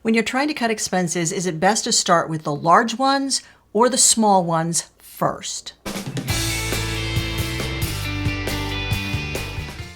When you're trying to cut expenses, is it best to start with the large ones or the small ones first?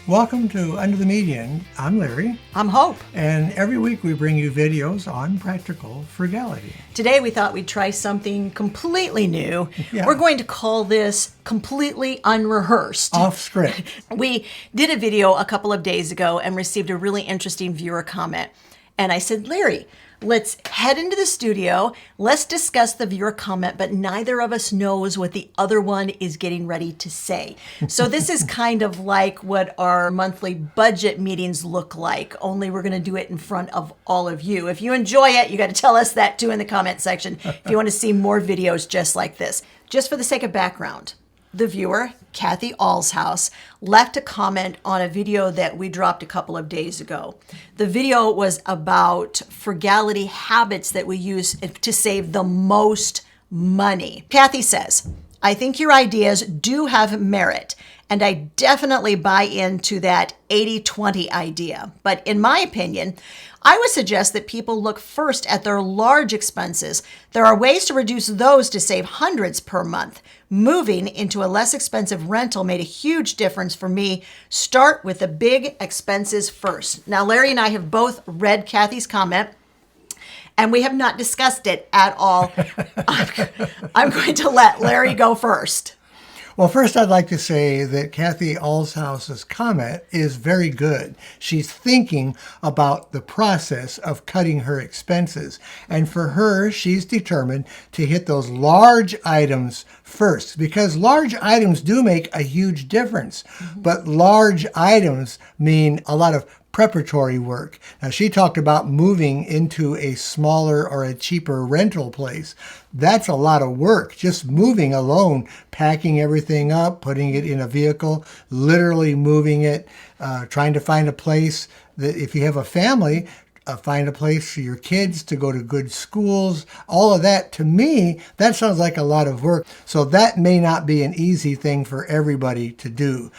Welcome to Under the Median. I'm Larry. I'm Hope. And every week we bring you videos on practical frugality. Today we thought we'd try something completely new. Yeah. We're going to call this completely unrehearsed. Off script. We did a video a couple of days ago and received a really interesting viewer comment. And I said, Larry, let's head into the studio. Let's discuss the viewer comment, but neither of us knows what the other one is getting ready to say. So this is kind of like what our monthly budget meetings look like, only we're going to do it in front of all of you. If you enjoy it, you got to tell us that too in the comment section if you want to see more videos just like this. Just for the sake of background, the viewer, Kathy Allshouse, left a comment on a video that we dropped a couple of days ago. The video was about frugality habits that we use to save the most money. Kathy says, I think your ideas do have merit, and I definitely buy into that 80-20 idea. But in my opinion, I would suggest that people look first at their large expenses. There are ways to reduce those to save hundreds per month. Moving into a less expensive rental made a huge difference for me. Start with the big expenses first. Now, Larry and I have both read Kathy's comment, and we have not discussed it at all. I'm going to let Larry go first. Well, first I'd like to say that Kathy Allshouse's comment is very good. She's thinking about the process of cutting her expenses. And for her, she's determined to hit those large items first, because large items do make a huge difference. But large items mean a lot of preparatory work. Now, she talked about moving into a smaller or a cheaper rental place. That's a lot of work. Just moving alone, packing everything up, putting it in a vehicle, literally moving it, trying to find a place that if you have a family, find a place for your kids to go to good schools. All of that, to me, that sounds like a lot of work. So that may not be an easy thing for everybody to do.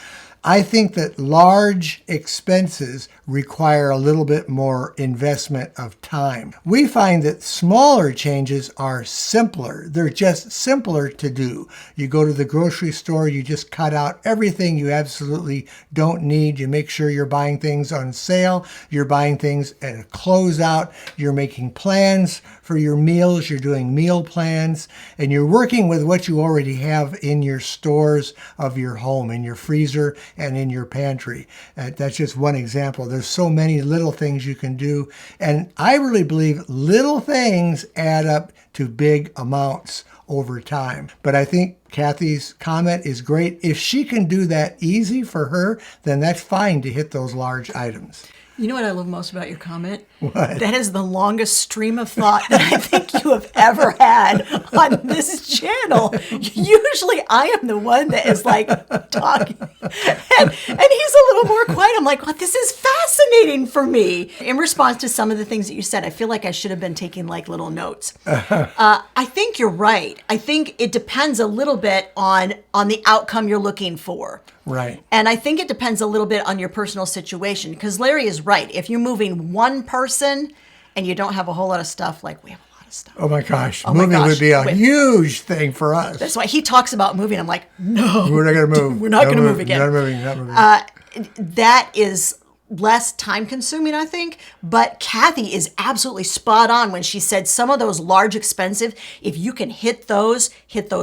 I think that large expenses require a little bit more investment of time. We find that smaller changes are simpler. They're just simpler to do. You go to the grocery store, you just cut out everything you absolutely don't need. You make sure you're buying things on sale. You're buying things at a closeout. You're making plans for your meals. You're doing meal plans. And you're working with what you already have in your stores of your home, in your freezer and in your pantry. That's just one example. There's so many little things you can do. And I really believe little things add up to big amounts over time. But I think Kathy's comment is great. If she can do that easy for her, then that's fine to hit those large items. You know what I love most about your comment? What? That is the longest stream of thought that I think you have ever had on this channel. Usually I am the one that is like talking, and he's a little more quiet. I'm like, well, this is fascinating for me. In response to some of the things that you said, I feel like I should have been taking like little notes. I think you're right. I think it depends a little bit on the outcome you're looking for. Right. And I think it depends a little bit on your personal situation, because Larry is right. If you're moving one person and you don't have a whole lot of stuff, like we have a lot of stuff. Oh my gosh. Moving would be a huge thing for us. That's why he talks about moving. I'm like, no. We're not going to move. We're not going to move again. Not moving. That is less time consuming, I think. But Kathy is absolutely spot on when she said some of those large expensive, if you can hit those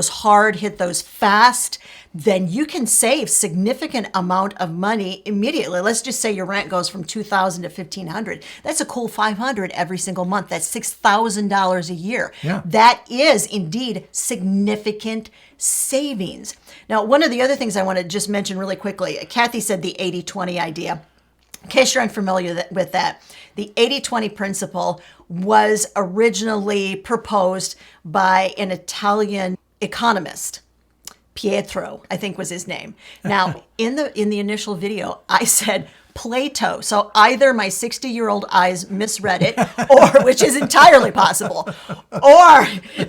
hard, hit those fast, then you can save significant amount of money immediately. Let's just say your rent goes from $2,000 to $1,500. That's a cool $500 every single month. That's $6,000 a year. Yeah. That is indeed significant savings. Now, one of the other things I want to just mention really quickly, Kathy said the 80-20 idea. In case you're unfamiliar with that, the 80-20 principle was originally proposed by an Italian economist. Pietro, I think was his name. Now, in the initial video, I said Plato. So either my 60-year-old eyes misread it, or which is entirely possible, or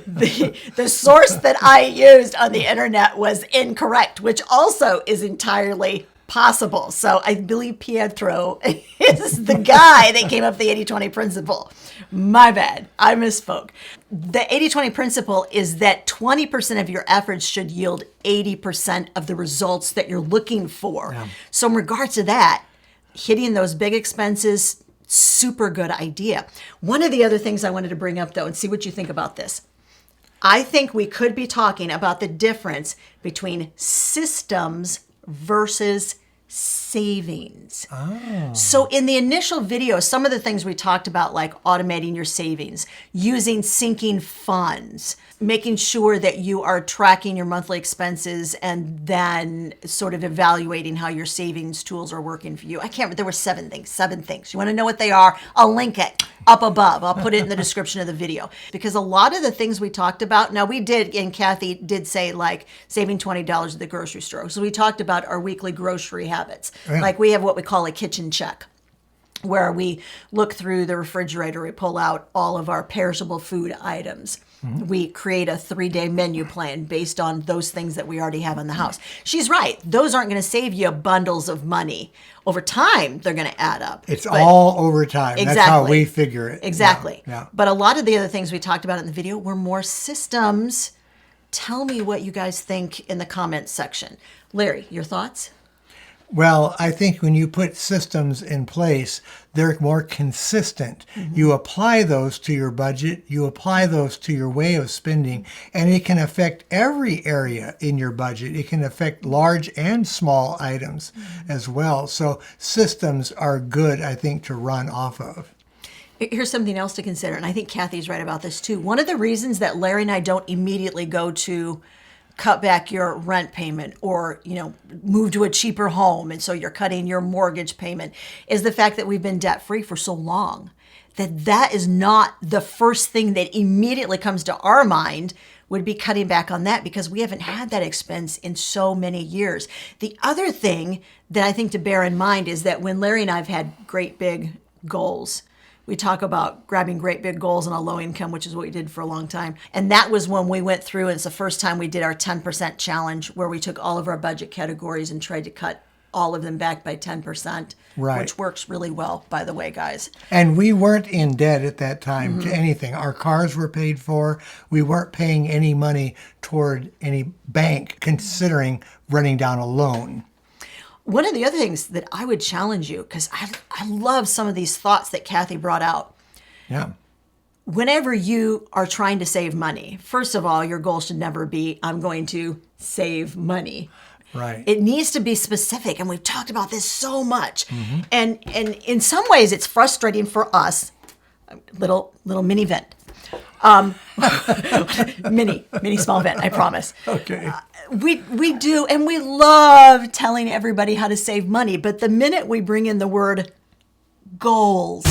the source that I used on the internet was incorrect, which also is entirely possible. So I believe Pietro is the guy that came up with the 80-20 principle. My bad. I misspoke. The 80-20 principle is that 20% of your efforts should yield 80% of the results that you're looking for. Yeah. So in regards to that, hitting those big expenses, super good idea. One of the other things I wanted to bring up, though, and see what you think about this. I think we could be talking about the difference between systems versus savings. Oh. So in the initial video, some of the things we talked about, like automating your savings, using sinking funds, making sure that you are tracking your monthly expenses and then sort of evaluating how your savings tools are working for you. I can't remember, there were seven things. You want to know what they are? I'll link it up above. I'll put it in the description of the video. Because a lot of the things we talked about, now we did, and Kathy did say like saving $20 at the grocery store. So we talked about our weekly grocery habits. Yeah. Like we have what we call a kitchen check, where we look through the refrigerator, we pull out all of our perishable food items. Mm-hmm. We create a 3-day menu plan based on those things that we already have in the house. She's right. Those aren't going to save you bundles of money. Over time, they're going to add up. It's all over time. Exactly. That's how we figure it. Exactly. Yeah. But a lot of the other things we talked about in the video were more systems. Tell me what you guys think in the comments section. Larry, your thoughts? Well, I think when you put systems in place, they're more consistent. Mm-hmm. You apply those to your budget, you apply those to your way of spending, and it can affect every area in your budget. It can affect large and small items as well. So systems are good, I think, to run off of. Here's something else to consider, and I think Kathy's right about this too. One of the reasons that Larry and I don't immediately go to cut back your rent payment or, move to a cheaper home, and so you're cutting your mortgage payment, is the fact that we've been debt-free for so long that is not the first thing that immediately comes to our mind would be cutting back on that, because we haven't had that expense in so many years. The other thing that I think to bear in mind is that when Larry and I have had great big goals, we talk about grabbing great big goals on a low income, which is what we did for a long time. And that was when we went through, and it's the first time we did our 10% challenge, where we took all of our budget categories and tried to cut all of them back by 10%, right, which works really well, by the way, guys. And we weren't in debt at that time to anything. Our cars were paid for. We weren't paying any money toward any bank, considering running down a loan. One of the other things that I would challenge you, because I love some of these thoughts that Kathy brought out. Yeah. Whenever you are trying to save money, first of all, your goal should never be, I'm going to save money. Right. It needs to be specific, and we've talked about this so much. Mm-hmm. And in some ways, it's frustrating for us. Little mini vent. mini small vent, I promise. Okay. We do, and we love telling everybody how to save money, but the minute we bring in the word goals,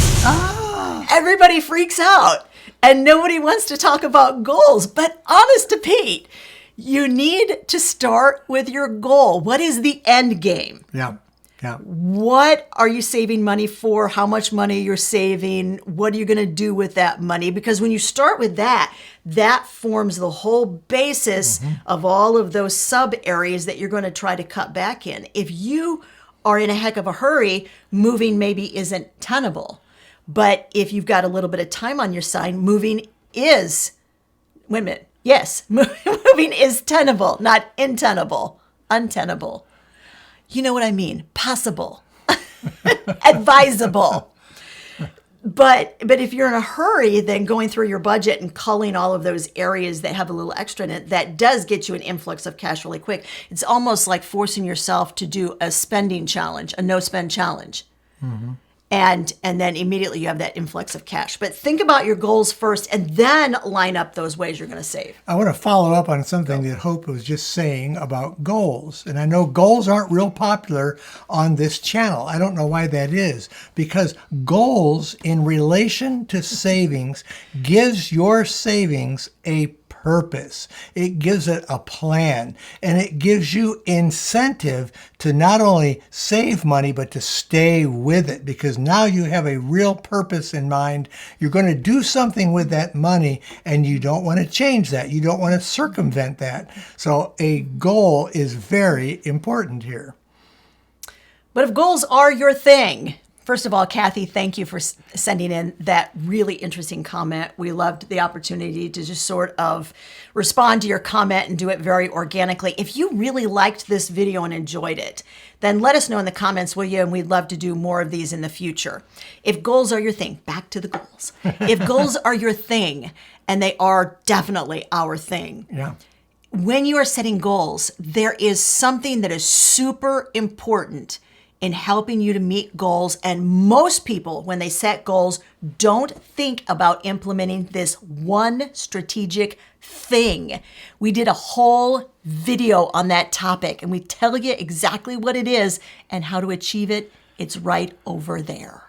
everybody freaks out, and nobody wants to talk about goals. But honest to Pete, you need to start with your goal. What is the end game? Yeah. Yeah. What are you saving money for? How much money you're saving? What are you going to do with that money? Because when you start with that forms the whole basis of all of those sub areas that you're going to try to cut back in. If you are in a heck of a hurry, moving maybe isn't tenable. But if you've got a little bit of time on your side, moving is, wait a minute, yes, moving is tenable, not untenable. You know what I mean? Possible, advisable. But if you're in a hurry, then going through your budget and culling all of those areas that have a little extra in it, that does get you an influx of cash really quick. It's almost like forcing yourself to do a spending challenge, a no-spend challenge. Mm-hmm. And then immediately you have that influx of cash. But think about your goals first, and then line up those ways you're going to save. I want to follow up on something that Hope was just saying about goals. And I know goals aren't real popular on this channel. I don't know why that is. Because goals in relation to savings gives your savings a purpose. It gives it a plan, and it gives you incentive to not only save money, but to stay with it, because now you have a real purpose in mind. You're going to do something with that money, and you don't want to change that. You don't want to circumvent that. So a goal is very important here. But if goals are your thing, first of all, Kathy, thank you for sending in that really interesting comment. We loved the opportunity to just sort of respond to your comment and do it very organically. If you really liked this video and enjoyed it, then let us know in the comments, will you? And we'd love to do more of these in the future. If goals are your thing, back to the goals. If goals are your thing, and they are definitely our thing. Yeah. When you are setting goals, there is something that is super important in helping you to meet goals. And most people, when they set goals, don't think about implementing this one strategic thing. We did a whole video on that topic, and we tell you exactly what it is and how to achieve it. It's right over there.